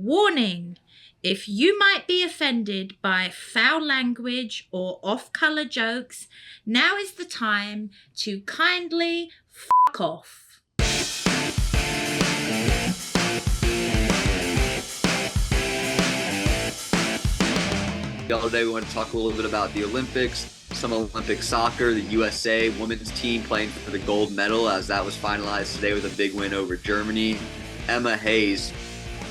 Warning: if you might be offended by foul language or off color jokes, now is the time to kindly fuck off. Today we want to talk a little bit about the Olympics, some Olympic soccer, the USA women's team playing for the gold medal as that was finalized today with a big win over Germany. Emma Hayes,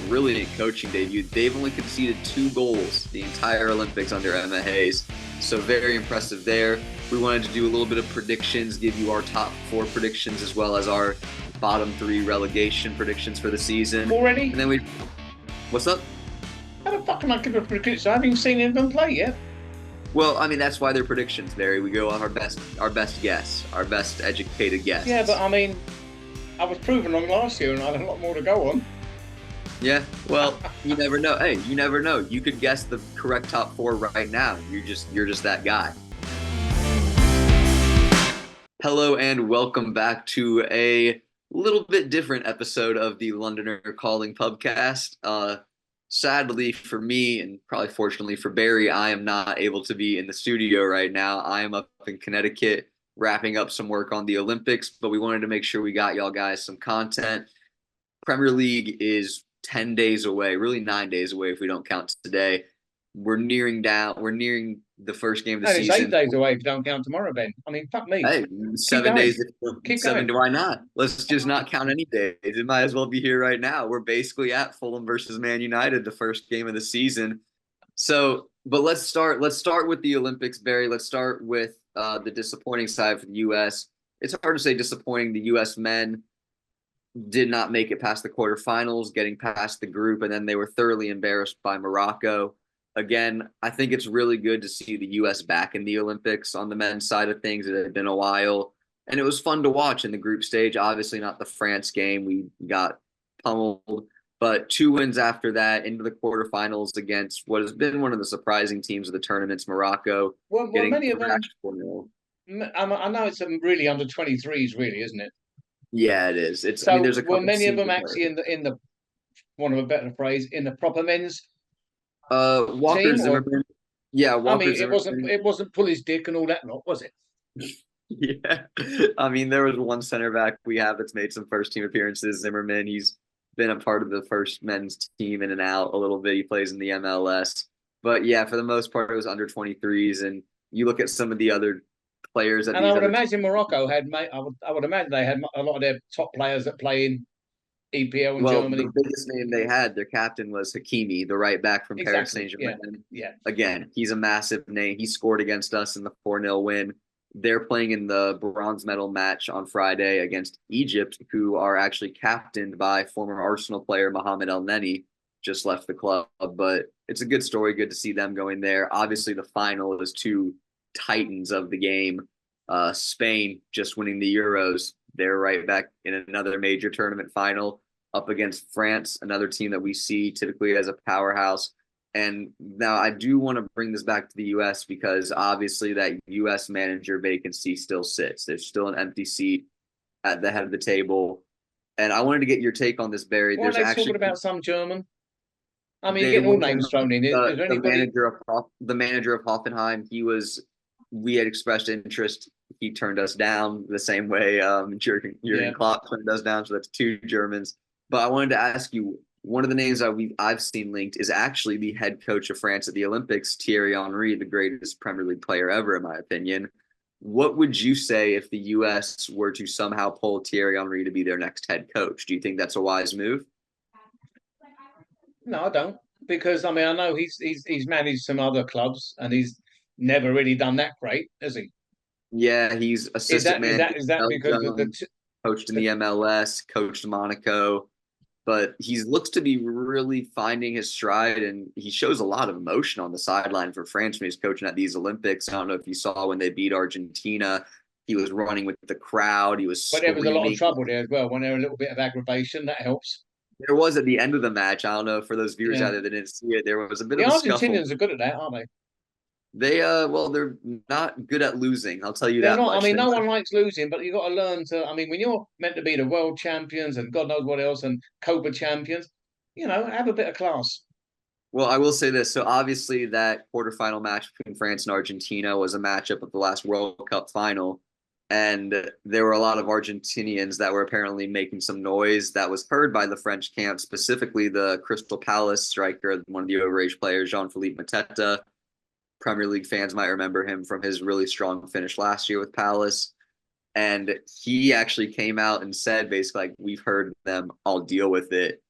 really a coaching debut. They've only conceded 2 goals the entire Olympics under Emma Hayes, so very impressive there. We wanted to do a little bit of predictions, give you our top 4 predictions as well as our bottom 3 relegation predictions for the season. Already? And then what's up? How the fuck am I going to predict? I haven't even seen any of them play yet. Well, I mean, that's why they're predictions, Barry. We go on our best guess, our best educated guess. Yeah, but I mean, I was proven wrong last year and I had a lot more to go on. Yeah, well, you never know. Hey, you never know. You could guess the correct top 4 right now. You're just that guy. Hello and welcome back to a little bit different episode of the Londoner Calling Pubcast. Sadly for me, and probably fortunately for Barry, I am not able to be in the studio right now. I am up in Connecticut wrapping up some work on the Olympics, but we wanted to make sure we got y'all guys some content. Premier League is 10 days away, really 9 days away if we don't count today. We're nearing the first game of the season. It's 8 days away if you don't count tomorrow, Ben. I mean, fuck me. Hey, 7 days. Keep going. Why not? Let's just not count any days. It might as well be here right now. We're basically at Fulham versus Man United, the first game of the season. So, but let's start with the Olympics, Barry. Let's start with the disappointing side for the U.S. It's hard to say disappointing. The U.S. men did not make it past the quarterfinals, getting past the group, and then they were thoroughly embarrassed by Morocco. Again, I think it's really good to see the U.S. back in the Olympics on the men's side of things. It had been a while, and it was fun to watch in the group stage. Obviously not the France game. We got pummeled, but 2 wins after that into the quarterfinals against what has been one of the surprising teams of the tournaments, Morocco. Well many of them, I know it's really under 23s, really, isn't it? Yeah, it is. It's so. I mean, there's a couple many of them actually in the one of a better phrase in the proper men's. Walker Zimmerman. Yeah, Walker. I mean, it wasn't pull his dick and all that lot, was it? Yeah, I mean, there was one center back we have that's made some first team appearances. Zimmerman. He's been a part of the first men's team in and out a little bit. He plays in the MLS, but yeah, for the most part, it was under 23s. And you look at some of the other players. And I would imagine Morocco had. I would imagine they had a lot of their top players that play in EPL in Germany. The biggest name they had, their captain was Hakimi, the right back from Paris Saint-Germain. Yeah. Again, he's a massive name. He scored against us in the 4-0 win. They're playing in the bronze medal match on Friday against Egypt, who are actually captained by former Arsenal player Mohamed El Neni, just left the club. But it's a good story. Good to see them going there. Obviously, the final is 2 titans of the game. Spain just winning the Euros. They're right back in another major tournament final up against France, another team that we see typically as a powerhouse. And now I do want to bring this back to the U.S. because obviously that U.S. manager vacancy still sits. There's still an empty seat at the head of the table. And I wanted to get your take on this, Barry. Well, they're talking about some German. I mean, you're getting all names thrown in. The manager of Hoffenheim, we had expressed interest. He turned us down the same way Jurgen Klopp turned us down. So that's 2 Germans. But I wanted to ask you, one of the names I've seen linked is actually the head coach of France at the Olympics, Thierry Henry, the greatest Premier League player ever, in my opinion. What would you say if the U.S. were to somehow pull Thierry Henry to be their next head coach? Do you think that's a wise move? No, I don't. Because, I mean, I know he's managed some other clubs and he's never really done that great, has he? Yeah, he's assistant manager. Is that because coached in the MLS, coached Monaco, but he looks to be really finding his stride, and he shows a lot of emotion on the sideline for France when he's coaching at these Olympics. I don't know if you saw when they beat Argentina, he was running with the crowd. He was. But there was a lot of trouble there as well. When there was a little bit of aggravation, that helps. There was at the end of the match. I don't know for those viewers out there that didn't see it. There was a bit of a scuffle. The Argentinians are good at that, aren't they? They're not good at losing. I'll tell you that much. I mean, no one likes losing, but you've got to learn to. I mean, when you're meant to be the world champions and God knows what else and Copa champions, have a bit of class. Well, I will say this. So obviously that quarterfinal match between France and Argentina was a matchup of the last World Cup final. And there were a lot of Argentinians that were apparently making some noise that was heard by the French camp, specifically the Crystal Palace striker, one of the overage players, Jean-Philippe Mateta. Premier League fans might remember him from his really strong finish last year with Palace. And he actually came out and said, basically, like, we've heard them, I'll deal with it.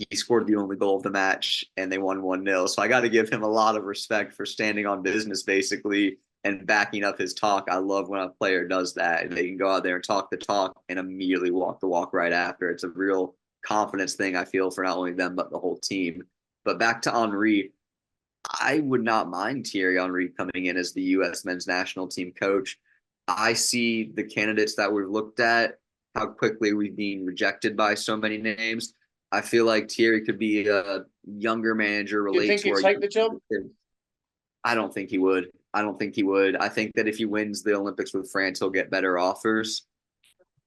He scored the only goal of the match and they won 1-0. So I got to give him a lot of respect for standing on business, basically, and backing up his talk. I love when a player does that. They can go out there and talk the talk and immediately walk the walk right after. It's a real confidence thing, I feel, for not only them, but the whole team. But back to Henry, I would not mind Thierry Henry coming in as the U.S. men's national team coach. I see the candidates that we've looked at, how quickly we've been rejected by so many names. I feel like Thierry could be a younger manager. You think he'd take the job? I don't think he would. I don't think he would. I think that if he wins the Olympics with France, he'll get better offers.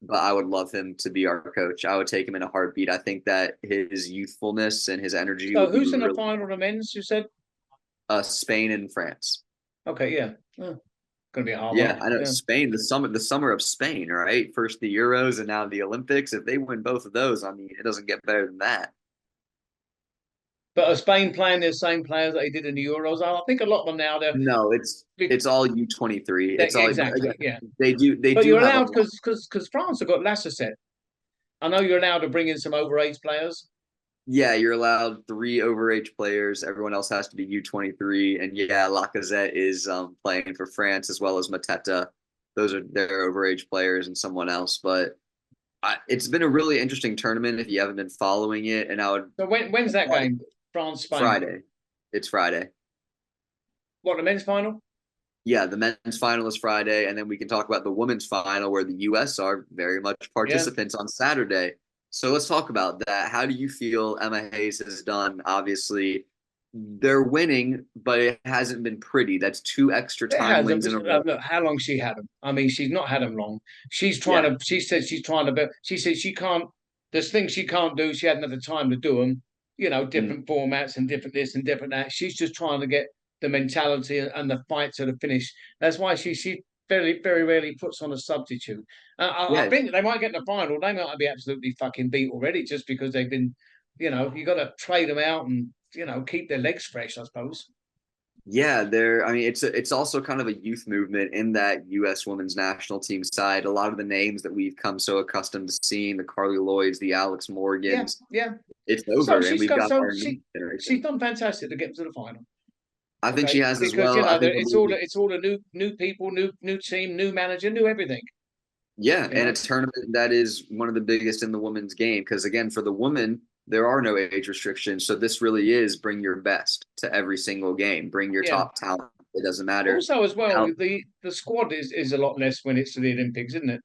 But I would love him to be our coach. I would take him in a heartbeat. I think that his youthfulness and his energy. So who's in the final of the men's, you said? Spain and France. Okay, yeah. Gonna be a hard Yeah, one. I know. Yeah. Spain, the summer of Spain, right? First the Euros and now the Olympics. If they win both of those, I mean, it doesn't get better than that. But are Spain playing the same players that they did in the Euros? I think a lot of them now No, it's all U23. It's all exactly, yeah. They do. But you're allowed because France have got Lacazette. I know you're allowed to bring in some overage players. Yeah, you're allowed 3 overage players. Everyone else has to be U23. And yeah, Lacazette is playing for France as well as Mateta. Those are their overage players and someone else. But it's been a really interesting tournament if you haven't been following it. And I would. So when's that game? France, Spain. Friday. It's Friday. What, the men's final? Yeah, the men's final is Friday, and then we can talk about the women's final where the U.S. are very much participants on Saturday. So let's talk about that. How do you feel Emma Hayes has done? Obviously, they're winning, but it hasn't been pretty. That's 2 extra time wins in a row. Look, how long she had them? I mean, she's not had them long. She's trying to. She said she's trying to. She said she can't. There's things she can't do. She hadn't had the time to do them. Different formats and different this and different that. She's just trying to get the mentality and the fight to the finish. That's why she very, very rarely puts on a substitute. I think they might get in the final. They might be absolutely fucking beat already just because they've been, you got to trade them out and, keep their legs fresh, I suppose. Yeah, I mean, it's also kind of a youth movement in that U.S. women's national team side. A lot of the names that we've come so accustomed to seeing, the Carly Lloyds, the Alex Morgans. Yeah. It's over, and we've got our she's done fantastic to get to the final. I think she has as well. It's all a new people, new team, new manager, new everything. Yeah, and a tournament that is one of the biggest in the women's game because, again, for the women, there are no age restrictions. So this really is bring your best to every single game. Bring your top talent. It doesn't matter. Also, as well, the squad is a lot less when it's the Olympics, isn't it?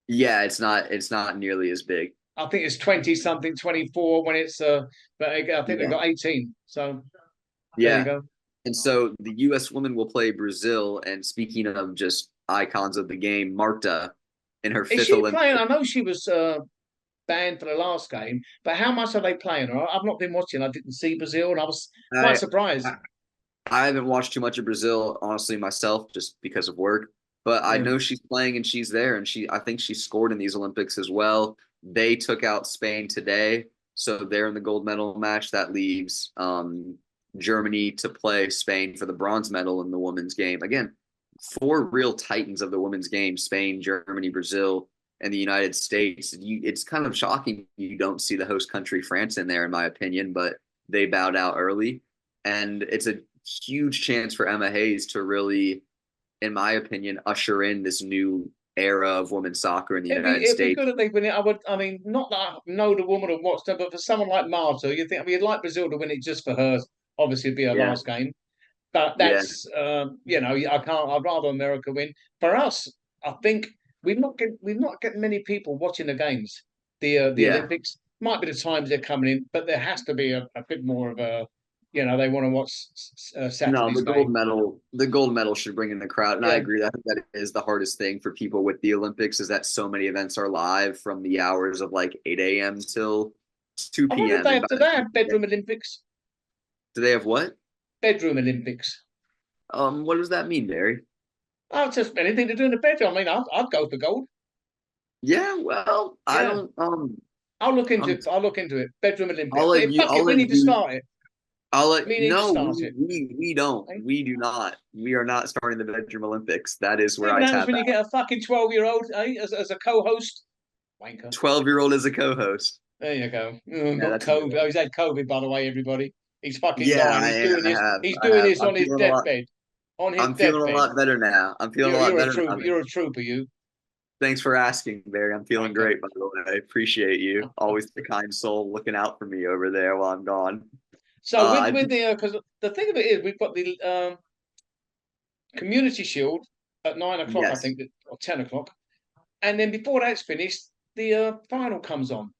Yeah, it's not nearly as big. I think it's 20-something, 24 when it's but I think they've got 18. So there you go. And so the U.S. women will play Brazil. And speaking of just icons of the game, Marta in her 5th Olympics. Playing? I know she was banned for the last game, but how much are they playing her? I've not been watching. I didn't see Brazil, and I was quite surprised. I haven't watched too much of Brazil, honestly, myself, just because of work. But I know she's playing and she's there, and I think she scored in these Olympics as well. They took out Spain today, so they're in the gold medal match. That leaves Germany to play Spain for the bronze medal in the women's game. Again, 4 real titans of the women's game: Spain, Germany, Brazil, and the United States. It's kind of shocking you don't see the host country France in there, in my opinion, but they bowed out early. And it's a huge chance for Emma Hayes to really, in my opinion, usher in this new era of women's soccer in the United States. It'd be good if they win it. Not that I know the woman or watched her, but for someone like Marta, you'd like Brazil to win it just for her. Obviously, it'd be her last game. But that's, I'd rather America win. For us, I think we've not getting many people watching the games. The Olympics might be the times they're coming in, but there has to be a bit more of a, they want to watch Saturday's No, the gold medal should bring in the crowd. And I agree that is the hardest thing for people with the Olympics is that so many events are live from the hours of like 8 a.m. till 2 I wonder p.m. do they have bedroom Olympics? Do they have what? Bedroom Olympics. What does that mean, Barry? Oh, just anything to do in the bedroom. I mean, I'd go for gold. Yeah, well, I Yeah. don't. I'll look into Um, it. I'll look into it. Bedroom I'll Olympics. let Hey, you. fuck I'll it. We let need to you. start it. I'll let. We need to No, start it. we don't. Hey? We do not. We are not starting the bedroom Olympics. That is where See what I happens tap when you out. get a fucking 12-year-old as a co-host? Wanker. 12-year-old as a co-host. There you go. Yeah, Got that's COVID. Oh, he's had COVID, by the way, everybody. He's fucking yeah. lying. He's doing I this. have. He's I doing have. this on his deathbed. On his I'm feeling a deathbed. lot better now. I'm feeling a lot You're a better now. trooper. You're a trooper, you. Thanks for asking, Barry. I'm feeling Wanker. great, by the way. I appreciate you. Always the kind soul looking out for me over there while I'm gone. So I with the because the thing of it is we've got the Community Shield at 9 o'clock, I yes. think, or 10 o'clock, and then before that's finished, the final comes on.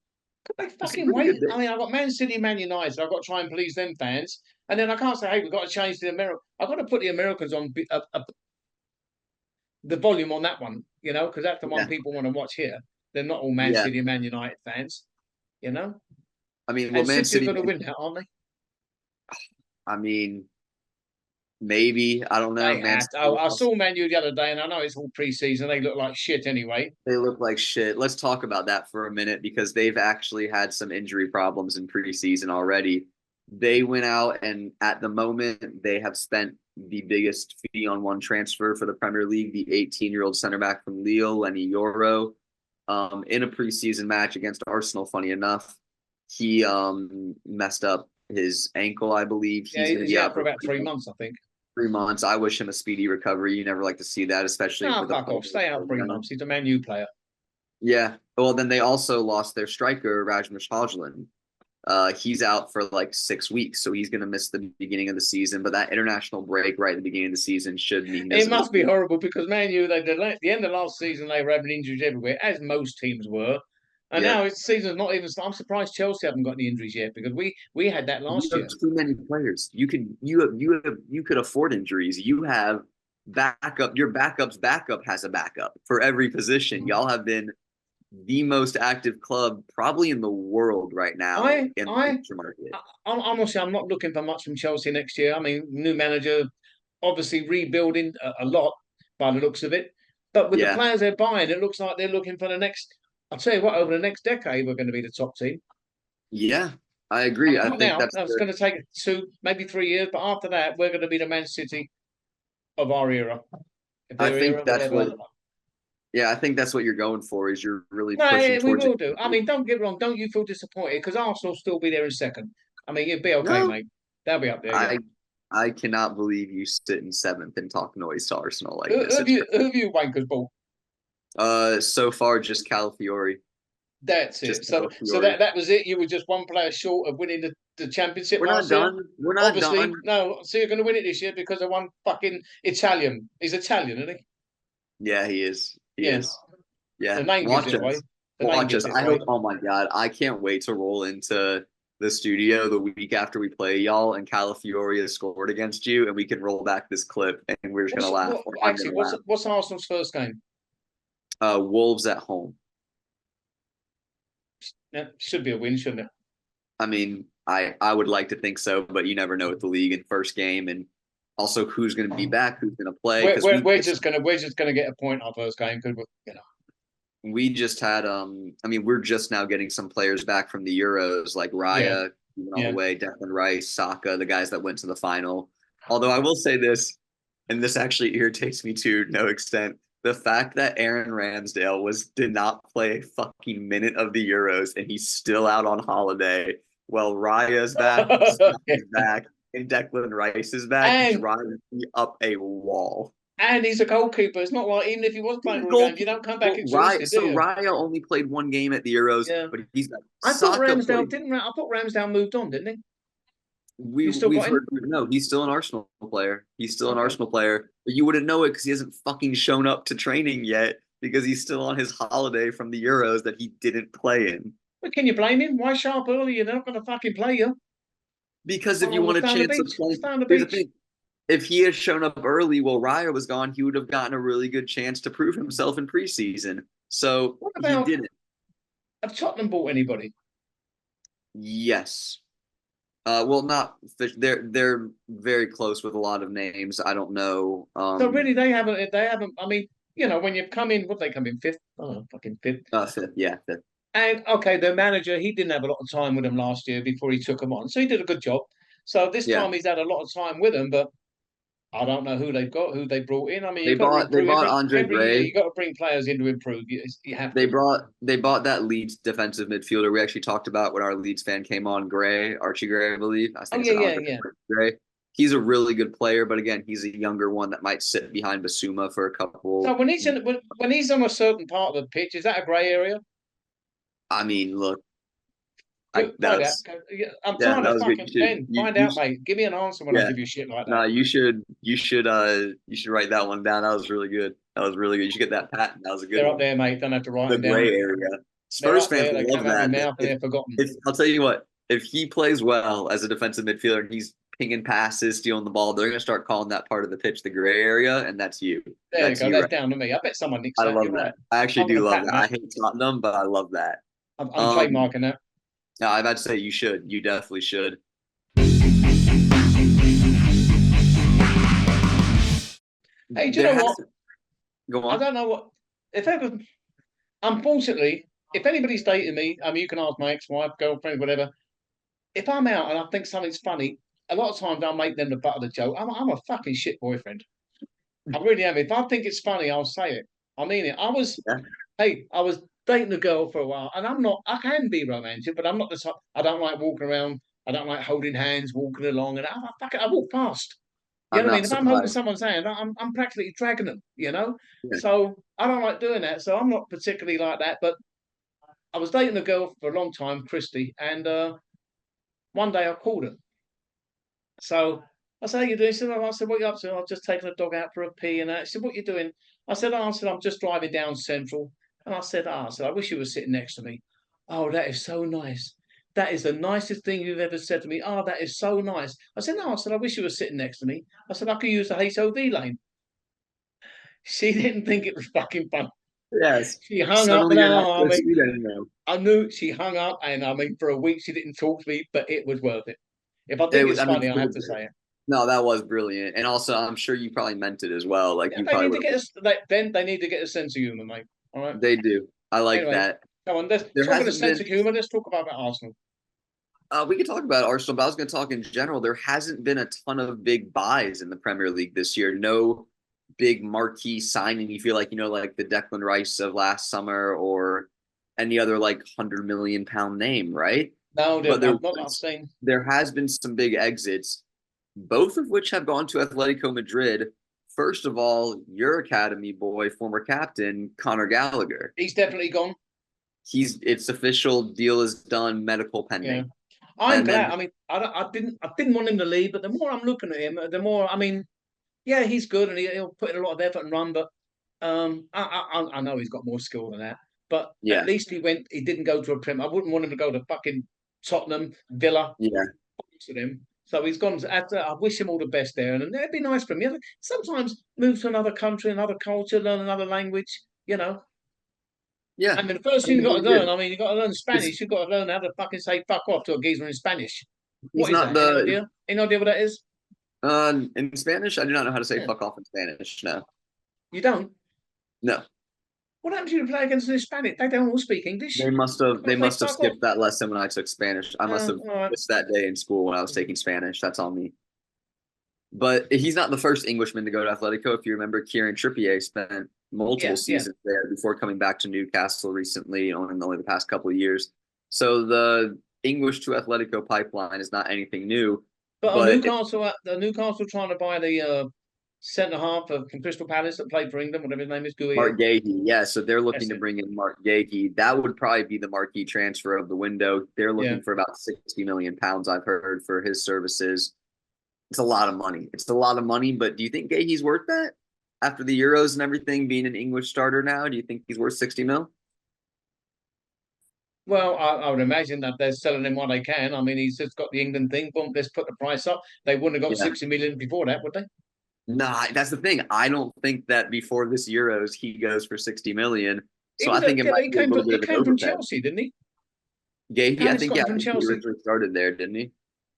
Could they It's a fucking pretty good wait? day. I mean, I've got Man City, Man United. I've got to try and please them fans, and then I can't say, "Hey, we've got to change the American." I've got to put the Americans on the volume on that one, because that's the one Yeah. people want to watch here. They're not all Man Yeah. City and Man United fans, you know. I mean, well, And Man City are City. going to win that, aren't they? I mean, maybe. I don't know. They Man have to. City. I saw Man U the other day, and I know it's all preseason. They look like shit anyway. They look like shit. Let's talk about that for a minute because they've actually had some injury problems in preseason already. They went out and at the moment they have spent the biggest fee on one transfer for the Premier League, the 18-year-old center back from Lille, Lenny Yoro, in a preseason match against Arsenal. Funny enough, he messed up his ankle, I believe. Yeah, He's going to he's be out out for for about 3 months, I think. 3 months. I wish him a speedy recovery. You never like to see that, especially No, for the fuck off. Stay out 3 months. He's a Man U player. Yeah. Well, then they also lost their striker, Rasmus Højlund. He's out for like 6 weeks, so he's going to miss the beginning of the season. But that international break right at the beginning of the season should mean it must be horrible because Man U, the end of last season, they were having injuries everywhere, as most teams were. And Yep. now the season's not even. I'm surprised Chelsea haven't got any injuries yet because we had that last You year. have too many players. You could afford injuries. You have backup. Your backup's backup has a backup for every position. Y'all have been the most active club probably in the world right now in the transfer market. Honestly, I'm not looking for much from Chelsea next year. I mean, new manager, obviously rebuilding a lot by the looks of it. But with the players they're buying, it looks like they're looking for the next. I'll tell you what, over the next decade, we're going to be the top team. Yeah, I agree. I think that's going to take 2, maybe 3 years, but after that, we're going to be the Man City of our era. I think that's what. Yeah, I think that's what you're going for. Is you're really pushing we towards will it. do. I mean, don't get wrong. Don't you feel disappointed because Arsenal will still be there in second. I mean, you'd be okay, mate. They'll be up there. I cannot believe you sit in seventh and talk noise to Arsenal like Who this. have you wankers bought? So far just Calafiori. That's it. So that was it. You were just one player short of winning the championship. We're not done. We're not Obviously, done. no. So you're going to win it this year because of one fucking Italian. He's Italian, isn't he? Yeah, he is. He is. Yeah. The name gives it away. Watch us. I hope. Oh my god, I can't wait to roll into the studio the week after we play y'all and Calafiori has scored against you, and we can roll back this clip and we're just gonna laugh. What's Arsenal's first game? Wolves at home. Yeah, should be a win, shouldn't it? I mean, I would like to think so, but you never know with the league in first game, and also who's going to be back, who's going to play. We're just gonna get a point our first game because we just had I mean, we're just now getting some players back from the Euros like Raya, all the way, Declan Rice, Saka, the guys that went to the final. Although I will say this, and this actually irritates me to no extent. The fact that Aaron Ramsdale did not play a fucking minute of the Euros and he's still out on holiday. Well, Raya's back, is back, and Declan Rice is back. He's driving up a wall. And he's a goalkeeper. It's not like even if he was playing all games, you don't come back exhausted. So Raya only played one game at the Euros, but he's got. I thought Ramsdale moved on, didn't he? We've heard no, he's still an Arsenal player. He's still an Arsenal player, but you wouldn't know it because he hasn't fucking shown up to training yet because he's still on his holiday from the Euros that he didn't play in. But can you blame him? Why show up early? You're not going to fucking play you. Because if you want a chance of playing, if he had shown up early while Raya was gone, he would have gotten a really good chance to prove himself in preseason. So he didn't. Have Tottenham bought anybody? Yes. Well, not they're very close with a lot of names. I don't know. So really, they haven't. They haven't. I mean, when you come in, what they come in fifth? Oh, fucking fifth. Fifth, yeah, fifth. And okay, the manager, he didn't have a lot of time with them last year before he took them on, so he did a good job. So this Yeah. time he's had a lot of time with them, but I don't know who they've got, who they brought in. I mean, They you've got to improve bought Andre every year. Gray. You got to bring players in to improve. You have They to. bought that Leeds defensive midfielder we actually talked about when our Leeds fan came on, Gray, Archie Gray, I believe. I Oh think I yeah, said yeah, Andre yeah. Gray. He's a really good player, but again, he's a younger one that might sit behind Basuma for a So couple. when he's on a certain part of the pitch, is that a grey area? I mean, look, Find out. I'm yeah, trying that to was good. fucking Ben. Find You out, mate. Give me an answer when I yeah. give you shit like No, that. you should write that one down. That was really good. That was really good. You should get that patent. That was a good They're up one. there, mate. Don't have to write The them down. gray area. They're Spurs up fans there. They love come out of my that. mouth and they're forgotten. I'll tell you what, if he plays well as a defensive midfielder and he's pinging passes, stealing the ball, they're going to start calling that part of the pitch the gray area, and that's you. There you That's go. you, That's right? down to me. I bet someone nicks I that. love You're right. that. I actually I'm going do to love patent that. I that. hate Tottenham, but I love that. I'm trademarking that. No, I'm about to say you should. You definitely should. Hey, do you know what? Go I on. don't know what. If ever, unfortunately, if anybody's dating me, I mean, you can ask my ex-wife, girlfriend, whatever. If I'm out and I think something's funny, a lot of times I'll make them the butt of the joke. I'm a fucking shit boyfriend. I really am. If I think it's funny, I'll say it. I mean it. Yeah. I was dating a girl for a while, and I can be romantic, but I'm not the type. I don't like walking around. I don't like holding hands, walking along, and I walk past. You I'm know what I not mean? If I'm holding surprised. someone's hand, I'm practically dragging them. Yeah. So I don't like doing that. So I'm not particularly like that. But I was dating a girl for a long time, Christy, and one day I called her. So I said, "How you doing?" She said, I said, "What are you up to?" "I'm just taking the dog out for a pee." And she said, "What are you doing?" I said, "I'm just driving down Central." And I said, "I wish you were sitting next to me." "Oh, that is so nice. That is the nicest thing you've ever said to me. Oh, that is so nice." I said, "No," I said, "I wish you were sitting next to me." I said, "I could use the HOV lane." She didn't think it was fucking fun. Yes. She hung up. Suddenly you're not No, I going to mean, see that anymore. I knew she hung up, and I mean, for a week she didn't talk to me, but it was worth it. If I think it's I mean, funny, I have to say it. no, that was brilliant. And also, I'm sure you probably meant it as well. Like, Yeah, you they probably need to would get have. us. Ben, they need to get a sense of humor, mate. All right. They do. I like Anyway, that. come on. Let's There talk of a hasn't sense been, of humor. Let's talk about Arsenal. we could talk about Arsenal, but I was going to talk in general. There hasn't been a ton of big buys in the Premier League this year. No big marquee signing. You feel like, like the Declan Rice of last summer or any other like £100 million name, right? No, But not that I've seen. there has been some big exits, both of which have gone to Atletico Madrid. First of all, your academy boy, former captain Conor Gallagher. He's definitely gone. It's official. Deal is done. Medical Yeah, pending. I'm And glad. then I mean, I didn't want him to leave, but the more I'm looking at him, the more I mean, yeah, he's good and he'll put in a lot of effort and run, but I know he's got more skill than that. But at yeah, least he didn't go to a Prem. I wouldn't want him to go to fucking Tottenham, Villa, yeah, to them. So he's gone. I wish him all the best there, and it'd be nice for him. Sometimes move to another country, another culture, learn another language. yeah. I mean, the first I thing you mean, got he to learn. did. I mean, you got to learn It's, Spanish. You got to learn how to fucking say "fuck off" to a geezer in Spanish. he's What is not that? Any the idea? Any idea what that is? in Spanish. I do not know how to say Yeah. fuck off in Spanish. No, You don't. no. What happens if you play against the Hispanic? They don't all speak English. You They got to say must have "fuck off." skipped that lesson when I took Spanish. I must have All right. missed that day in school when I was taking Spanish. That's on me. But he's not the first Englishman to go to Atletico. If you remember, Kieran Trippier spent multiple Yeah, yeah. seasons there before coming back to Newcastle recently, in only the past couple of years. So the English to Atletico pipeline is not anything new. But But The Newcastle trying to buy the centre half from Crystal Palace that played for England, whatever his name is, Guia. Mark Gahey, yeah. So they're looking That's to it. bring in Mark Gahey. That would probably be the marquee transfer of the window. They're Yeah. looking for about £60 million, I've heard, for his services. It's a lot of money. It's a lot of money, but do you think Gahey's worth that? After the Euros and everything, being an English starter now, do you think he's worth 60 mil? Well, I would imagine that they're selling him what they can. I mean, he's just got the England thing. Boom, let's put the price up. They wouldn't have got Yeah. 60 million before that, would they? Nah, that's the thing. I don't think that before this Euros he goes for 60 million. He So I was think it might be a little bit he of an came from overpay. Chelsea, didn't he? Gahey, I think, got yeah, him I from think he Chelsea. originally started there, didn't he?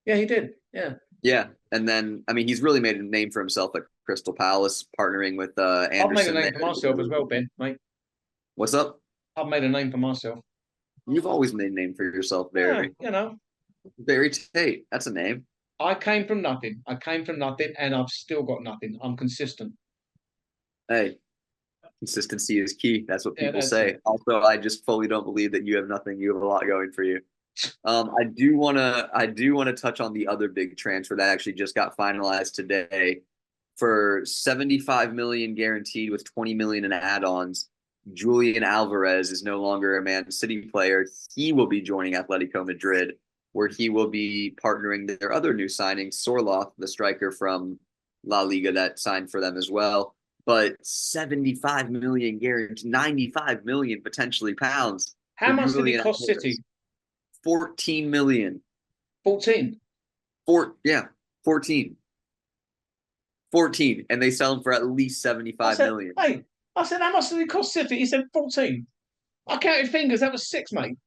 Yeah, he did. Yeah. Yeah, and then I mean, he's really made a name for himself at Crystal Palace, partnering with I've made a Anderson name there. for myself as well, Ben, mate. What's up? I've made a name for myself. You've always made a name for yourself, Yeah, Barry. you know, Barry Tate. That's a name. I came from nothing. I came from nothing, and I've still got nothing. I'm consistent. Hey, consistency is key. That's what Yeah, people that's say. it. Also, I just fully don't believe that you have nothing. You have a lot going for you. I do wanna touch on the other big transfer that actually just got finalized today for 75 million guaranteed with 20 million in add-ons. Julian Alvarez is no longer a Man City player. He will be joining Atletico Madrid, where he will be partnering their other new signing, Sorloth, the striker from La Liga that signed for them as well. But 75 million guaranteed, 95 million potentially pounds How for much did it Julian cost Alvarez. City? 14 million. 14. Yeah, 14. 14. And they sell him for at least 75 million. Hey, I said, how much did it cost City? He said 14. I counted fingers. That was 6, mate.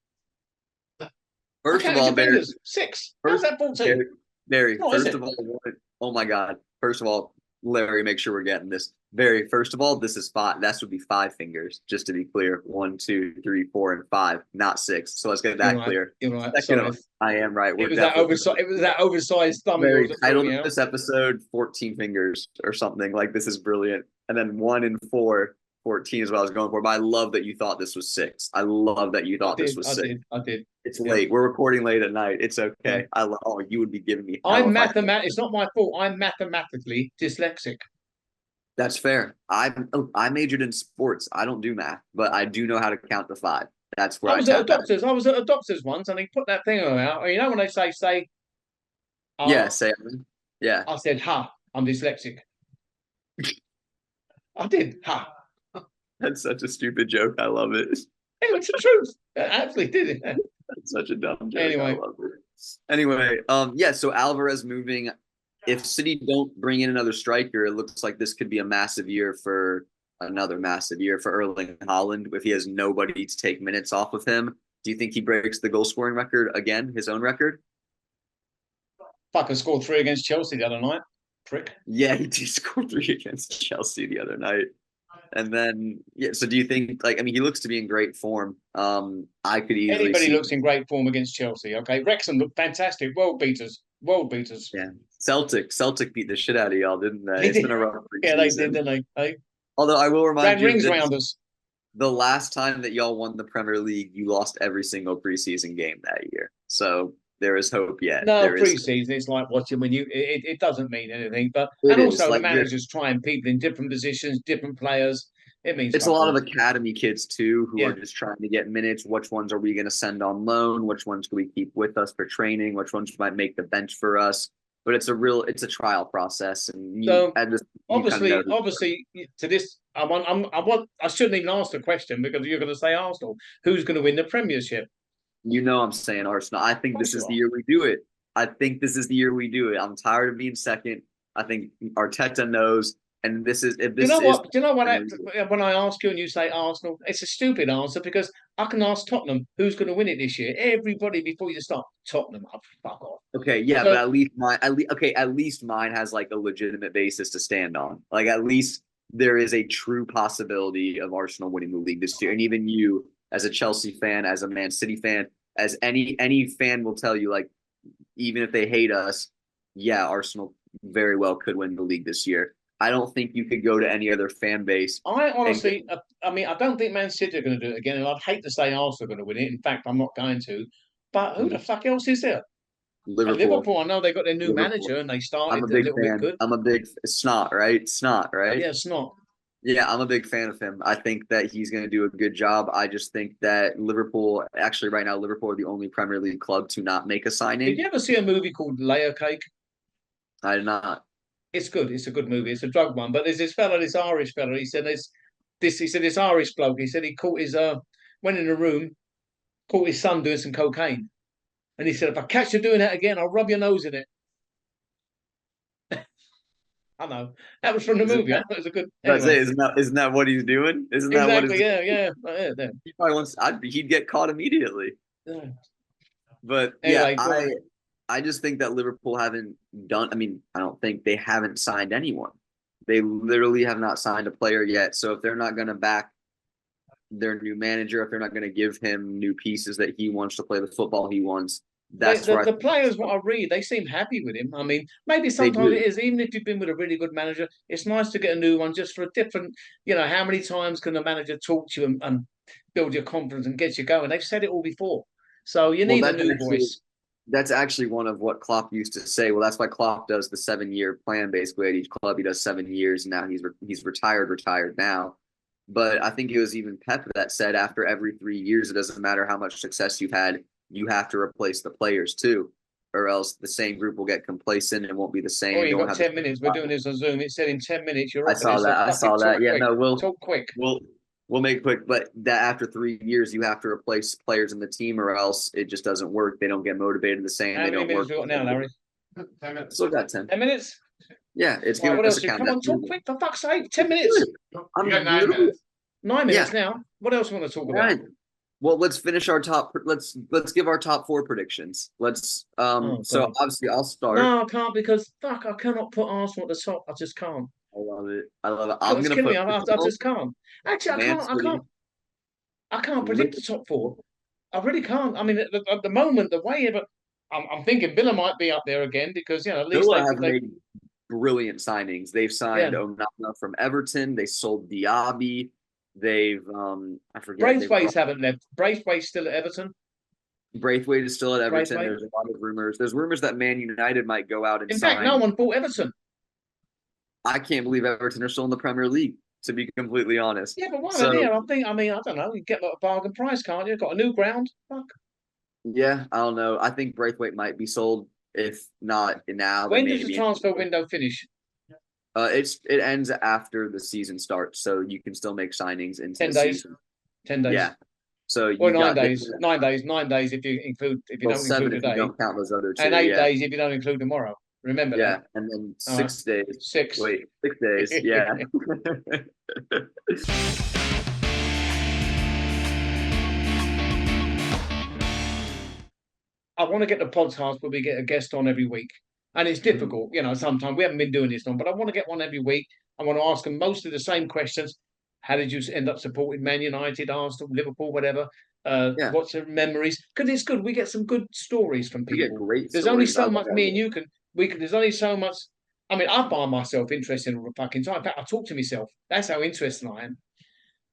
First of all, Barry, fingers. 6. How's that 14? Barry, No, first of all, oh my God. First of all, Larry, make sure we're getting this. Barry, first of all, this is 5. That would be 5 fingers, just to be clear. 1, 2, 3, 4, and 5, not 6. So let's get that clear. You're right. Second, I am right. It was that oversized thumb. Barry, title of this episode, 14 fingers or something. Like, this is brilliant. And then 1 and 4, 14 is what I was going for. But I love that you thought this was 6. I love that you thought this was 6. I did. It's late. We're recording late at night. It's okay. You would be giving me. It's not my fault. I'm mathematically dyslexic. That's fair. I majored in sports. I don't do math, but I do know how to count to 5. That's where I was at a doctor's. I was at a doctor's once, and he put that thing out. You know when they say. Yeah, yeah. I said, "Ha! I'm dyslexic." I did. Ha! That's such a stupid joke. I love it. It's the truth. I actually did it. That's such a dumb joke. Anyway. I love it. Anyway, yeah. So Alvarez moving. If City don't bring in another striker, it looks like this could be another massive year for Erling Haaland if he has nobody to take minutes off of him. Do you think he breaks the goal scoring record again, his own record? Fucker scored 3 against Chelsea the other night. Prick. Yeah, he did score 3 against Chelsea the other night. And then, yeah, so do you think, he looks to be in great form. I could easily Anybody looks in great form against Chelsea, okay? Wrexham look fantastic. World beaters. Yeah. Celtic beat the shit out of y'all, didn't they? It's been a rough preseason. Yeah, they did, didn't they? Hey? Although I will remind you, rings round us. The last time that y'all won the Premier League, you lost every single preseason game that year. So there is hope yet. No, preseason, it's like watching when it doesn't mean anything. But also the managers trying people in different positions, different players. It means it's a lot of academy kids too who are just trying to get minutes. Which ones are we going to send on loan? Which ones can we keep with us for training? Which ones might make the bench for us? But it's a trial process, and obviously to this, I shouldn't even ask the question because you're going to say Arsenal. Who's going to win the Premiership? You know, I'm saying Arsenal. I think this is the year we do it. I'm tired of being second. I think Arteta knows. And this is if this. Do you know what? When I ask you and you say Arsenal, it's a stupid answer because I can ask Tottenham who's going to win it this year. Everybody before you start Tottenham, fuck off. Okay, yeah, but at least mine has like a legitimate basis to stand on. Like at least there is a true possibility of Arsenal winning the league this year, and even you, as a Chelsea fan, as a Man City fan, as any fan will tell you, like even if they hate us, yeah, Arsenal very well could win the league this year. I don't think you could go to any other fan base. I honestly, I don't think Man City are going to do it again. And I'd hate to say Arsenal are going to win it. In fact, I'm not going to. But who the fuck else is there? Liverpool. I know they got their new manager and they started a little bit good. I'm a big Snot, right? Yeah, Snot. Yeah, I'm a big fan of him. I think that he's going to do a good job. I just think that Liverpool, actually right now, Liverpool are the only Premier League club to not make a signing. Did you ever see a movie called Layer Cake? I did not. It's good. It's a good movie. It's a drug one. But there's this Irish fella. He said this Irish bloke. He said he caught went in a room, caught his son doing some cocaine. And he said, if I catch you doing that again, I'll rub your nose in it. I know. That was from the movie. I thought it was a good. Anyway. Isn't that what he's doing? Isn't that what he's yeah. He probably wants. He'd get caught immediately. Yeah. But Anyway, I just think that Liverpool haven't done. I mean, I don't think they haven't signed anyone. They literally have not signed a player yet. So if they're not going to back their new manager, if they're not going to give him new pieces that he wants to play the football he wants, that's where the players, what I read, they seem happy with him. I mean, maybe they sometimes do. it is, even if you've been with a really good manager, it's nice to get a new one just for a different, how many times can the manager talk to you and build your confidence and get you going? They've said it all before. So you Well, need a new voice. that's actually one of what Klopp used to say. Well, that's why Klopp does the 7-year plan basically at each club. He does 7 years, and now he's retired now. But I think it was even Pep that said after every 3 years, it doesn't matter how much success you've had, you have to replace the players too, or else the same group will get complacent and won't be the same. Oh, you got 10 minutes. We're doing this on Zoom. It said in 10 minutes you're I off saw of this. that. I saw that. Yeah, quick. no, Talk quick. we'll make it quick. But that after 3 years, you have to replace players in the team, or else it just doesn't work. They don't get motivated the same. How they many don't minutes work. we got now, Larry? 10 minutes. Still got 10. 10 minutes? Yeah, it's Right, giving what us else? a Come on, talk quick, for fuck's sake. 10 Good. minutes. I'm You got 9 literally- minutes. 9 minutes now. What else you want to talk All about? right. Well, let's finish our top. Let's give our top 4 predictions. Let's. So God. obviously I'll start. No, I can't because fuck, I cannot put Arsenal at the top. I just can't. I love it. I love it. I'm It's gonna killing put. me. I just can't. Actually, Man I City. can't. I can't predict the top 4. I really can't. I mean, at the moment, the way, but I'm thinking Villa might be up there again because at least Villa have made brilliant signings. They've signed Onana from Everton. They sold Diaby. They've I forget. Braithwaite's haven't left. Braithwaite's still at Everton. Braithwaite is still at Everton. Braithwaite. There's a lot of rumors. There's rumors that Man United might go out and In sign. fact, no one bought Everton. I can't believe Everton are still in the Premier League, to be completely honest. Yeah, but why So- are they there? I don't know. You get a bargain price, can't you? Got a new ground. Fuck. Yeah, I don't know. I think Braithwaite might be sold. If not now, then When does maybe the transfer window finish? it ends after the season starts, so you can still make signings into 10 the days. season. 10 days. Yeah. So you Or 9 got days. 9 days. 9 days if you don't 7 include if you today. don't count those other 2. And 8 yeah. days if you don't include tomorrow. Remember Yeah, that. and then All 6 days. 6. Wait, 6 days. Yeah. I want to get the podcast where we get a guest on every week. And it's difficult, sometimes we haven't been doing this long, but I want to get one every week. I want to ask them mostly the same questions. How did you end up supporting Man United, Arsenal, Liverpool, whatever? What's your memories? Because it's good. We get some good stories from We get people. great There's only stories. so much me and you can. There's only so much. I mean, I find myself interested all the fucking time. In fact, I talk to myself. That's how interested I am.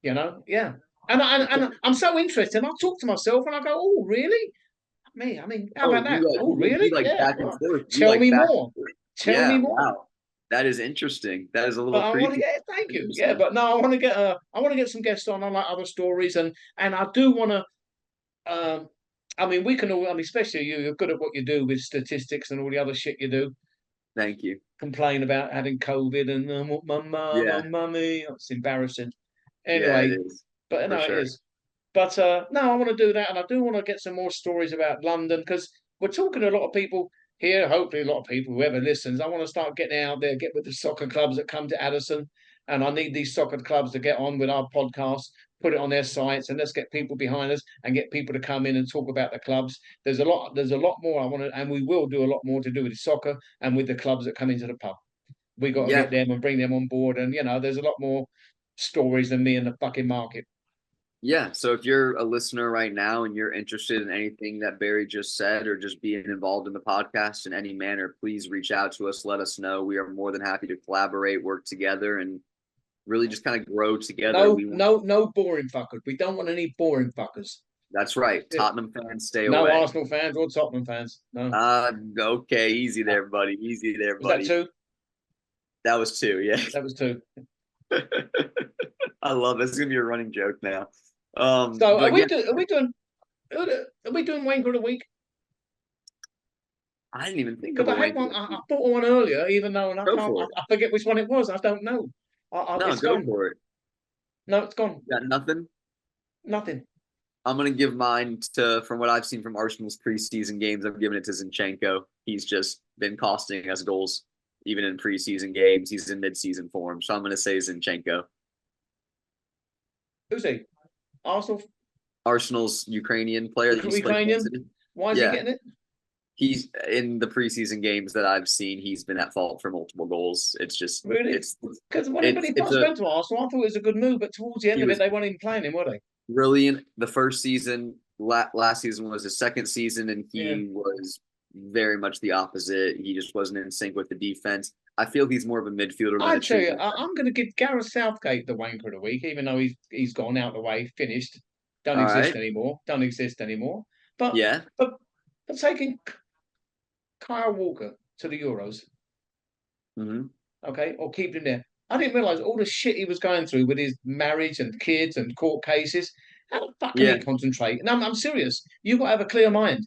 Yeah. And I'm so interested. And I talk to myself and I go, "Oh, really? Me? I mean, how about that? Oh, really? Back and forth. Tell me more. Tell me more." Wow. That is interesting. That is a little But I want to creepy. get thank you. Yeah, but no, I want to get some guests on. I like other stories, and I do want to. I mean, we can all. I mean, especially you. You're good at what you do with statistics and all the other shit you do. Thank you. Complain about having COVID and what my mum, Yeah. my mummy. It's embarrassing. Yeah, Anyway, it is. but no, sure. it is. But no, I want to do that, and I do want to get some more stories about London because we're talking to a lot of people here. Hopefully, a lot of people, whoever listens. I want to start getting out there, get with the soccer clubs that come to Addison, and I need these soccer clubs to get on with our podcast, put it on their sites, and let's get people behind us and get people to come in and talk about the clubs. There's a lot more I want to, and we will do a lot more to do with soccer and with the clubs that come into the pub. We got to get them and bring them on board, and there's a lot more stories than me in the fucking market. Yeah. So if you're a listener right now and you're interested in anything that Barry just said or just being involved in the podcast in any manner, please reach out to us. Let us know. We are more than happy to collaborate, work together, and really just kind of grow together. No boring fuckers. We don't want any boring fuckers. That's right. Tottenham fans, stay no away. No Arsenal fans or Tottenham fans. No. Okay. Easy there, buddy. Easy there, buddy. Was that 2? That was 2, yeah. That was 2. I love it. It's going to be a running joke now. So are we doing Wanker of the Week? I didn't even think Because of I had one. I thought of one earlier, even though I forget which one it was. I don't know. No, go for it. No, it's gone. Got nothing? Nothing. I'm going to give mine from what I've seen from Arsenal's preseason games. I'm giving it to Zinchenko. He's just been costing us goals, even in preseason games. He's in midseason form. So I'm going to say Zinchenko. Who's he? Arsenal's Ukrainian player. Ukrainian? Why is he getting it? He's in the preseason games that I've seen. He's been at fault for multiple goals. It's just really because when he first went to Arsenal, I thought it was a good move, but towards the end of it, they weren't even playing him, were they? Brilliant. The first season, last season was his second season, and he was very much the opposite. He just wasn't in sync with the defense. I feel he's more of a midfielder. I tell you, I'm going to give Gareth Southgate the wanker of the week, even though he's gone out of the way, finished, don't exist anymore. But but taking Kyle Walker to the Euros, okay, or keep him there. I didn't realise all the shit he was going through with his marriage and kids and court cases. How the fuck can he concentrate? And I'm serious. You've got to have a clear mind.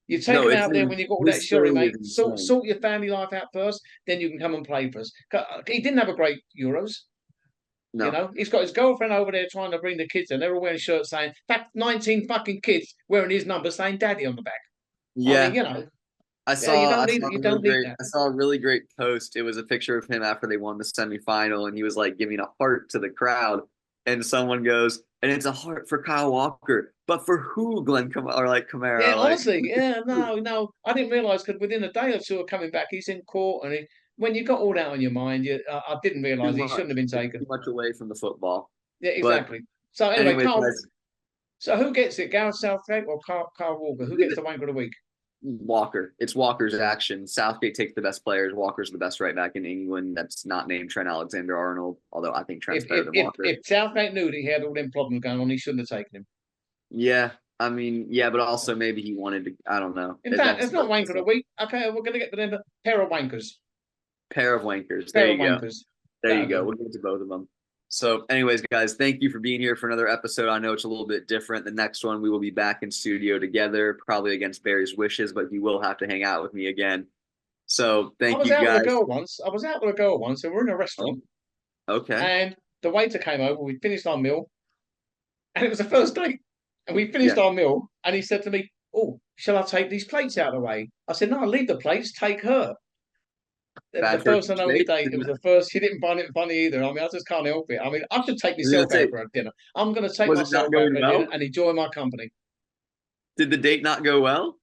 You take him out there when you've got all that shorty, mate. Sort your family life out first, then you can come and play for us. He didn't have a great Euros. No. You know, he's got his girlfriend over there trying to bring the kids in. They're all wearing shirts saying, 19 fucking kids wearing his number saying daddy on the back. Yeah. I mean, you know. I saw a really great post. It was a picture of him after they won the semifinal, and he was like giving a heart to the crowd. And someone goes, and it's a heart for Kyle Walker, but for who, Glenn Kamara? Yeah, honestly, no. I didn't realise because within a day or two of coming back, he's in court, and when you got all that on your mind, I didn't realise he shouldn't have been taken. Too much away from the football. Yeah, exactly. So anyway, so who gets it? Gareth Southgate or Kyle Walker? Who gets the wanker of the week? Walker. It's Walker's action. Southgate takes the best players. Walker's the best right back in England. That's not named Trent Alexander-Arnold, although I think Trent's better than Walker. If Southgate knew that he had all them problems going on, he shouldn't have taken him. Yeah, I mean, but also maybe he wanted to. I don't know. In fact, it's not wanker of the week. Okay, we're going to get the pair of wankers. There you go. There you go. We'll get to both of them. So anyways, guys, thank you for being here for another episode. I know it's a little bit different. The next one, we will be back in studio together, probably against Barry's wishes, but he will have to hang out with me again. So thank you, guys. I was out with a girl once, and we're in a restaurant. Okay. And the waiter came over. We finished our meal, and it was the first date. And we finished our meal, and he said to me, "Oh, shall I take these plates out of the way?" I said, "No, leave the plates. Take her." The first and only date. It was the first. She didn't find it funny either. I mean, I just can't help it. I mean, I could take myself out for a dinner. I'm going to take myself out for dinner and enjoy my company. Did the date not go well?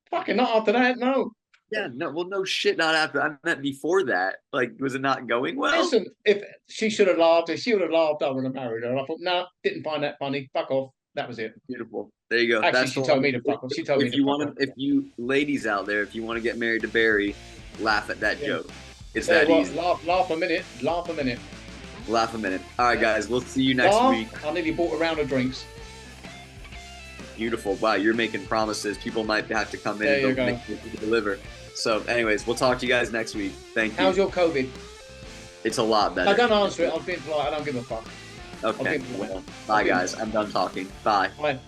Fucking not after that, no. Yeah, no. Well, no shit, not after. I meant before that. Like, was it not going well? Listen, if she should have laughed, if she would have laughed, I would have married her. And I thought, no, didn't find that funny. Fuck off. That was it. Beautiful. There you go. Actually, she told me to fuck off. She told me to fuck off. If you ladies out there, if you want to get married to Barry, laugh at that joke. It's that easy. Laugh a minute. All right, guys. We'll see you next week. I nearly bought a round of drinks. Beautiful. Wow, you're making promises. People might have to come in and deliver. So, anyways, we'll talk to you guys next week. Thank you. How's your COVID? It's a lot better. I don't answer it. I'm being polite. I don't give a fuck. Okay. Well, bye, guys. I'm done talking. Bye. Bye.